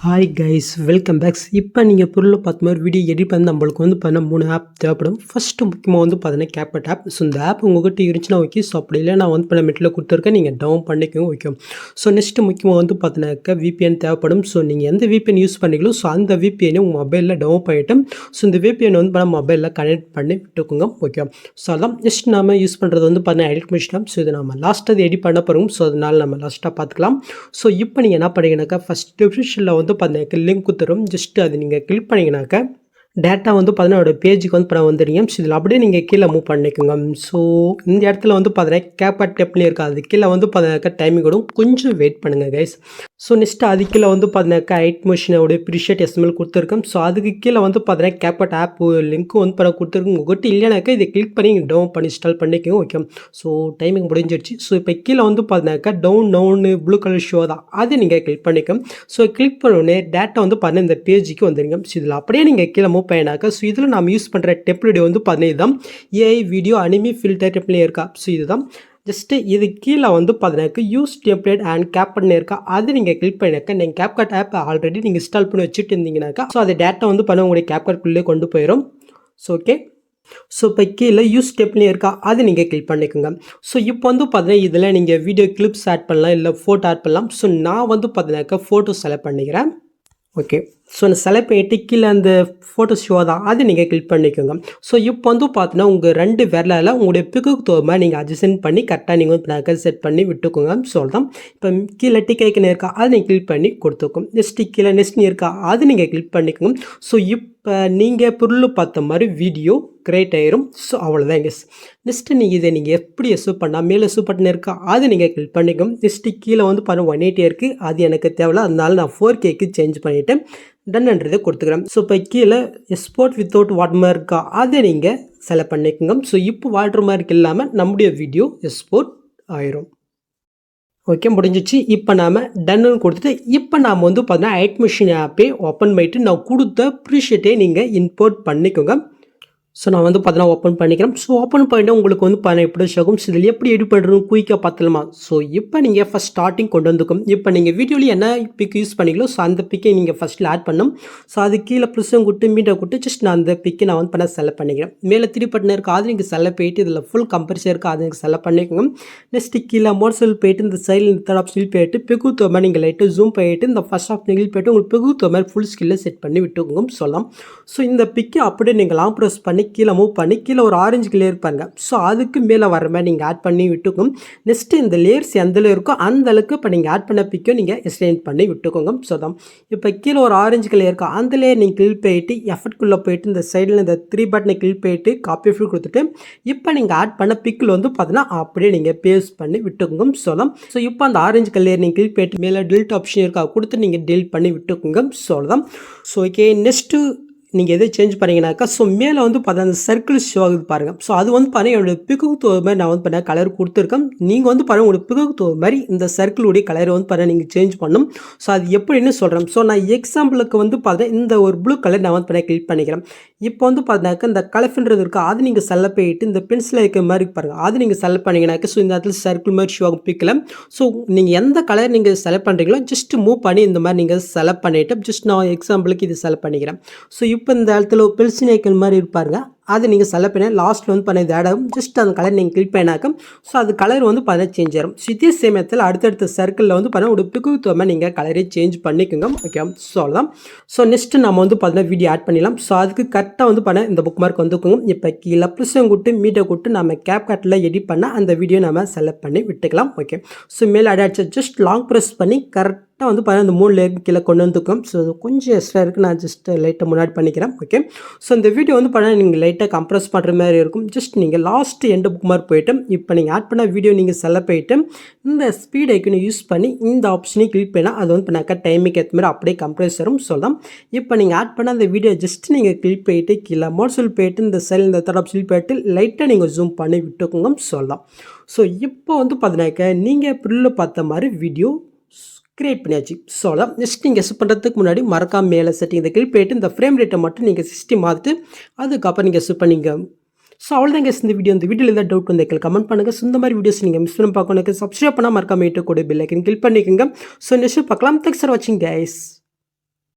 Hi guys, welcome packs. இப்போ நீங்கள் பொருளை பார்த்த மாதிரி வீடியோ எடிட் பண்ணி நம்மளுக்கு வந்து பண்ண 3 ஆப் தேவைப்படும். ஃபஸ்ட்டு முக்கியமாக வந்து பார்த்தீங்கன்னா கேப்கட் ஆப். ஸோ இந்த ஆப் உங்கள்கிட்ட இருந்துச்சுன்னா ஓகே. ஸோ அப்படி இல்லை நான் வந்து பண்ண மெட்டில் கொடுத்துருக்கேன், நீங்கள் டவுன் பண்ணிக்கோங்க ஓகே. ஸோ நெக்ஸ்ட்டு முக்கியமாக வந்து பார்த்தீங்கன்னாக்கா விபிஎன் தேவைப்படும். ஸோ நீங்கள் எந்த விபிஎன் யூஸ் பண்ணிங்களோ ஸோ அந்த விபிஎனை உங்கள் மொபைலில் டவுன் பண்ணிவிட்டு ஸோ இந்த விபிஎன் வந்து பண்ண மொபைலில் கனெக்ட் பண்ணி விட்டுக்கோங்க ஓகே. ஸோ அதான் நெக்ஸ்ட் நம்ம யூஸ் பண்ணுறது வந்து பார்த்தீங்கன்னா எடிட் மிஷின். ஸோ இது நம்ம லாஸ்ட்டாக அது எடிட் பண்ண போகிறோம். ஸோ அதனால் நம்ம லாஸ்ட்டாக பார்த்துக்கலாம். ஸோ இப்போ நீங்கள் என்ன பண்ணுறீங்கன்னாக்கா ஃபஸ்ட் டிஸ்கிரிப்ஷனில் வந்து பார்த்தீங்கன்னா லிங்க் கொடுத்துரும். ஜஸ்ட் அது நீங்கள் கிளிக் பண்ணிங்கனாக்கா டேட்டா வந்து பார்த்தீங்கன்னா பேஜுக்கு வந்து பண்ண வந்துடுங்க. ஸோ இதில் அப்படியே நீங்கள் கீழே மூவ் பண்ணிக்கோங்க. ஸோ இந்த இடத்துல வந்து பார்த்தீங்கன்னா கேப்கட் டெப்லேயே இருக்காது, கீழே வந்து பார்த்தீங்கன்னாக்கா டைமிங் விடும், கொஞ்சம் வெயிட் பண்ணுங்கள் கைஸ். ஸோ நெக்ஸ்ட்டு அது கீழே வந்து பார்த்தீங்கன்னாக்கா எடிட் மிஷினோட ப்ரீஷேட் எஸ்எம்எல் கொடுத்துருக்கோம். ஸோ அதுக்கு கீழே வந்து பார்த்தீங்கன்னா கேப்கட் ஆப் லிங்க்கும் வந்து பண்ண கொடுத்துருக்கோம். உங்கள்கிட்ட இல்லைனாக்கா இதை கிளிக் பண்ணி டவுன் பண்ணி இன்ஸ்டால் பண்ணிக்கோங்க ஓகே. ஸோ டைமிங் முடிஞ்சிடுச்சு. ஸோ இப்போ கீழே வந்து பார்த்தீங்கன்னாக்கா டவுன் ப்ளூ கலர் ஷோ தான், அது நீங்கள் கிளிக் பண்ணிக்கோங்க. ஸோ கிளிக் பண்ணோடனே டேட்டா வந்து பார்த்தீங்கன்னா இந்த பேஜுக்கு வந்துடுங்க. ஸோ இதில் அப்படியே நீங்கள் கீழே மூவ் பண்ணினாக்கா ஸோ இதில் நம்ம யூஸ் பண்ணுற டெம்ப்ளேட் வந்து பார்த்தீங்கன்னா இதுதான் AI video anime filter template இருக்கா. ஸோ இதுதான் ஜஸ்ட்டு இது கீழே வந்து பார்த்தீங்கன்னா யூஸ் டெம்ப்ளேட் அண்ட் கேப்கட் இருக்கா, அது நீங்கள் கிளிக் பண்ணினாக்கா நீங்கள் கேப்கட் ஆப் ஆல்ரெடி நீங்கள் இன்ஸ்டால் பண்ணி வச்சுட்டு இருந்தீங்கன்னாக்கா ஸோ அது டேட்டா வந்து பண்ண உங்களுடைய கேப்கட்குள்ளே கொண்டு போயிடும். So okay. ஸோ இப்போ கீழே யூஸ் ஸ்டெப்லேயே இருக்கா, அது நீங்கள் கிளிக் பண்ணிக்கோங்க. ஸோ இப்போ வந்து பார்த்தீங்கன்னா இதில் நீங்கள் வீடியோ கிளிப்ஸ் ஆட் பண்ணலாம், இல்லை ஃபோட்டோ ஆட் பண்ணலாம். ஸோ நான் வந்து பார்த்தீங்கன்னாக்கா ஃபோட்டோ செலக்ட் பண்ணிக்கிறேன் ஓகே. ஸோ அந்த செலக்ட் பண்ணிட்டு கீழே அந்த ஃபோட்டோ ஷோ தான், அது நீங்கள் கிளிக் பண்ணிக்கோங்க. ஸோ இப்போ வந்து பார்த்தீங்கன்னா உங்கள் 2 விரலால் உங்களுடைய பிக்குக்கு தோமா நீங்கள் அட்ஜஸ்ட் பண்ணி கரெக்டாக நீங்கள் வந்து செட் பண்ணி விட்டுக்கோங்க. ஸோ தான் இப்போ கீழே டிக்கைக்குன்னு இருக்கா, அது நீங்கள் கிளிக் பண்ணி கொடுத்துக்கும். நெக்ஸ்ட் கீழே நெக்ஸ்ட் இருக்கா, அது நீங்கள் கிளிக் பண்ணிக்கோங்க. ஸோ இப்போ நீங்கள் பொருள் பார்த்த மாதிரி வீடியோ கிரியேட் ஆயிரும். ஸோ அவ்வளோதான் கெஸ். நெக்ஸ்ட்டு நீங்கள் இதை நீங்கள் எப்படி எஸ்யூ பண்ணால் மேலே எஸ்யூ பட்டன் இருக்கா, அது நீங்கள் கிளிக் பண்ணிக்கோங்க. நெக்ஸ்ட்டு கீழே வந்து பாருங்கள் 180 இருக்குது, அது எனக்கு தேவையில்ல, அதனால நான் 4Kக்கு சேஞ்ச் பண்ணிவிட்டு டன்ன்றதை கொடுத்துக்கிறேன். ஸோ இப்போ கீழே எக்ஸ்போர்ட் வித்தவுட் வாட்டர் மார்க் இருக்கா, அதை நீங்கள் செலக்ட் பண்ணிக்கோங்க. ஸோ இப்போ வாட்டர் மார்க் இல்லாமல் நம்முடைய வீடியோ எக்ஸ்போர்ட் ஆயிரும் ஓகே. முடிஞ்சிச்சு. இப்போ நாம் டன்னு கொடுத்துட்டு இப்போ நாம் வந்து பார்த்தீங்கன்னா எடிட் மிஷின் ஆப்பே ஓப்பன் பண்ணிவிட்டு நான் கொடுத்த ப்ரீஷேட்டே நீங்கள் இம்போர்ட் பண்ணிக்கோங்க. ஸோ நான் வந்து பார்த்தீங்கன்னா ஓப்பன் பண்ணிக்கிறேன். ஸோ ஓப்பன் பண்ணிட்டு உங்களுக்கு வந்து பார்த்தீங்கன்னா எப்படி ஷோகும். ஸோ இதில் எப்படி எடிட் பண்ணுறது குயிக்காக பார்த்துலாமா. ஸோ இப்போ நீங்கள் ஃபஸ்ட் ஸ்டார்டிங் கொண்டு வந்துக்கும். இப்போ நீங்கள் வீடியோவில் என்ன பிக் யூஸ் பண்ணிங்களோ ஸோ அந்த பிக்கை நீங்கள் ஃபஸ்ட்டில் ஆட் பண்ணணும். ஸோ அது கீழே ப்ளஸ்ஸும் கொடுத்து மீண்டும் கொடுத்து ஜஸ்ட் நான் அந்த பிக்கை நான் வந்து பண்ண செலக்ட் பண்ணிக்கிறேன். மேலே 3 பட்டன் இருக்குது, அது நீங்கள் செலக்ட் போயிட்டு இதில் ஃபுல் கம்பரிசன் இருக்குது, அது நீங்கள் செலக்ட் பண்ணிக்கோங்க. நெக்ஸ்ட்டு கீழே மோட்ஸில் போயிட்டு இந்த சைடில் இந்த தேர்ட் ஆப்ஷனில் போயிட்டு பிகுத்தோ மாதிரி நீங்கள் லைட்டு ஜூம் போயிட்டு இந்த ஃபஸ்ட் ஆப்ஷனில் போயிட்டு உங்களுக்கு பிகுத்தோ மாதிரி ஃபுல் ஸ்கில்லை செட் பண்ணி விட்டுக்கோங்க சொல்லலாம். ஸோ இந்த பிக்கை அப்படியே நீங்கள் லாங் ப்ரெஸ் பண்ணி கீழே மூவ் பண்ணி கீழே ஒரு ஆரஞ்சு கலர் இருப்பாங்க. ஸோ அதுக்கு மேலே வர மாதிரி நீங்கள் ஆட் பண்ணி விட்டுக்கும். நெக்ஸ்ட்டு இந்த லேயர்ஸ் எந்த இருக்கோ அந்த அளவுக்கு இப்போ நீங்கள் ஆட் பண்ண பிக்கோ நீங்கள் எக்ஸ்டெண்ட் பண்ணி விட்டுக்கோங்க. ஸோ தான் இப்போ கீழே ஒரு ஆரஞ்சு கலர் இருக்கோ அந்த லேயர் நீங்கள் கிளிக் போயிட்டு எஃபர்ட்குள்ளே போயிட்டு இந்த சைடில் இந்த 3 பட்டனை கிளிக் போயிட்டு காப்பி எஃபர்ட் கொடுத்துட்டு இப்போ நீங்கள் ஆட் பண்ண பிக்கில் வந்து பார்த்தீங்கன்னா அப்படியே நீங்கள் பேஸ்ட் பண்ணி விட்டுக்கோங்க. சொல்லலாம். ஸோ இப்போ அந்த ஆரஞ்சு கலர் நீங்கள் கிளிக் போயிட்டு மேலே டிலீட் ஆப்ஷன் இருக்கா கொடுத்து நீங்கள் டெலிட் பண்ணி விட்டுக்கோங்க. சொல்லலாம். So okay. நெக்ஸ்ட்டு நீங்கள் எதை சேஞ்ச் பண்ணிங்கனாக்கா ஸோ மேலே வந்து பார்த்தா அந்த சர்க்கிள் ஷோ ஆகுது பாருங்கள். ஸோ அது வந்து பாருங்கள் என்னோடய பிக்குக்கு தோற மாதிரி நான் வந்து பண்ண கலர் கொடுத்துருக்கேன். நீங்கள் வந்து பாருங்கள் உங்களோட பிக்குக்கு தோற மாதிரி இந்த சர்க்கிளுடைய கலரை வந்து பாருங்கள் நீங்கள் சேஞ்ச் பண்ணணும். ஸோ அது எப்படின்னு சொல்கிறேன். ஸோ நான் எக்ஸாம்பிளுக்கு வந்து பார்த்தேன் இந்த ஒரு ப்ளூ கலர் நான் வந்து பண்ண கிளிக் பண்ணிக்கிறேன். இப்போ வந்து பார்த்தாக்கா இந்த கலஃப்ன்றது இருக்கா, அது நீங்கள் செலக்ட் போயிட்டு இந்த பென்சில் இருக்கிற மாதிரி பாருங்கள், அது நீங்கள் செலக்ட் பண்ணிங்கனாக்கா ஸோ இந்த இடத்துல சர்க்கிள் மாதிரி ஷோ ஆகும் பிக்கில். ஸோ நீங்கள் எந்த கலர் நீங்கள் செலக்ட் பண்ணுறீங்களோ ஜஸ்ட் மூவ் பண்ணி இந்த மாதிரி நீங்கள் செலக்ட் பண்ணிவிட்டு ஜஸ்ட் நான் எக்ஸாம்பிளுக்கு இது செலக்ட் பண்ணிக்கிறேன். ஸோ இப்போ இந்த இடத்துல பென்சில் ஐக்கன் மாதிரி இருப்பாருங்க, அது நீங்கள் செலக்ட் பண்ண லாஸ்ட்டில் வந்து பண்ண இடம் ஜஸ்ட் அந்த கலர் நீங்கள் கிளிக் பண்ணினாக்க ஸோ அது கலர் வந்து பார்த்தீங்கன்னா சேஞ்ச் ஆகும். ஸோ இதே சமயத்தில் அடுத்தடுத்த சர்க்கிளில் வந்து பார்த்தீங்கன்னா ஒரு பிக்குத்தோமா நீங்கள் கலரே சேஞ்ச் பண்ணிக்கோங்க ஓகே. ஸோ அவ்வளோதான். ஸோ நெக்ஸ்ட்டு நம்ம வந்து பார்த்தீங்கன்னா வீடியோ ஆட் பண்ணிடலாம். ஸோ அதுக்கு கரெக்டாக வந்து பண்ண இந்த புக் மார்க் வந்துக்கோங்க. இப்போ கீழே ப்ளஸ்ஸும் கூட்டு மீட்டை கூட்டு நம்ம கேப்கட்டில் எடிட் பண்ண அந்த வீடியோ நம்ம செலக்ட் பண்ணி விட்டுக்கலாம் ஓகே. ஸோ மேலே அடிச்சு ஜஸ்ட் லாங் ப்ரெஸ் பண்ணி கரெக்டாக வந்து பார்த்தீங்கன்னா இந்த 3 லேயர் கீழே கொண்டு வந்துக்கும். ஸோ கொஞ்சம் எக்ஸ்ட்ரா இருக்குது, நான் ஜஸ்ட் லைட்டாக முன்னாடி பண்ணிக்கிறேன் ஓகே. ஸோ இந்த வீடியோ வந்து பார்த்தீங்கன்னா நீங்கள் லைட்டாக கம்ப்ரெஸ் பண்ணுற மாதிரி இருக்கும். ஜஸ்ட் நீங்கள் லாஸ்ட் எண்டு புக் மார்க் போய்ட்டு இப்போ நீங்கள் ஆட் பண்ண வீடியோ நீங்கள் செலக்ட் போயிட்டு இந்த ஸ்பீட் ஐக்கனை யூஸ் பண்ணி இந்த ஆப்ஷனையும் கிளிக் பண்ணால் அது வந்து பண்ணாக்கா டைமுக்கு ஏற்ற மாதிரி அப்படியே கம்ப்ரெஸ் வரும் சொல்லலாம். இப்போ நீங்கள் ஆட் பண்ண அந்த வீடியோ ஜஸ்ட் நீங்கள் கிளிக் போயிட்டு கீழே மோட்ஸில் போயிட்டு இந்த சைடில் இந்த தேர்ட் ஆப்ஷனில் போயிட்டு லைட்டாக நீங்கள் ஜூம் பண்ணி விட்டுக்கோங்க சொல்லலாம். ஸோ இப்போ வந்து பார்த்தீங்கன்னாக்கா நீங்கள் பிரில் பார்த்த மாதிரி வீடியோ கிரியேட் பண்ணியாச்சு. ஸோ அதான் நெக்ஸ்ட் நீங்கள் எஸ் பண்ணுறதுக்கு முன்னாடி மறக்காம மேலே செட்டிங் இந்த கிளிக் போயிட்டு இந்த ஃப்ரேம் ரேட்டை மட்டும் நீங்கள் 60 மாற்றிட்டு அதுக்கப்புறம் நீங்கள் எஸ் பண்ணிங்க. ஸோ அவ்வளோதான் கேஸ் இந்த வீடியோவில் ஏதாவது டவுட் வந்து கமெண்ட் பண்ணுங்கள். இந்த மாதிரி வீடியோஸ் நீங்கள் மிஸ் பண்ணி பார்க்கணும் சப்ஸ்கிரைப் பண்ணால் மறக்காம கூட பெல் ஐக்கன் கிளிக் பண்ணிக்கோங்க. ஸோ நெக்ஸ்ட் பார்க்கலாம். தேங்க்ஸ் ஃபார் வாட்சிங் கைஸ்.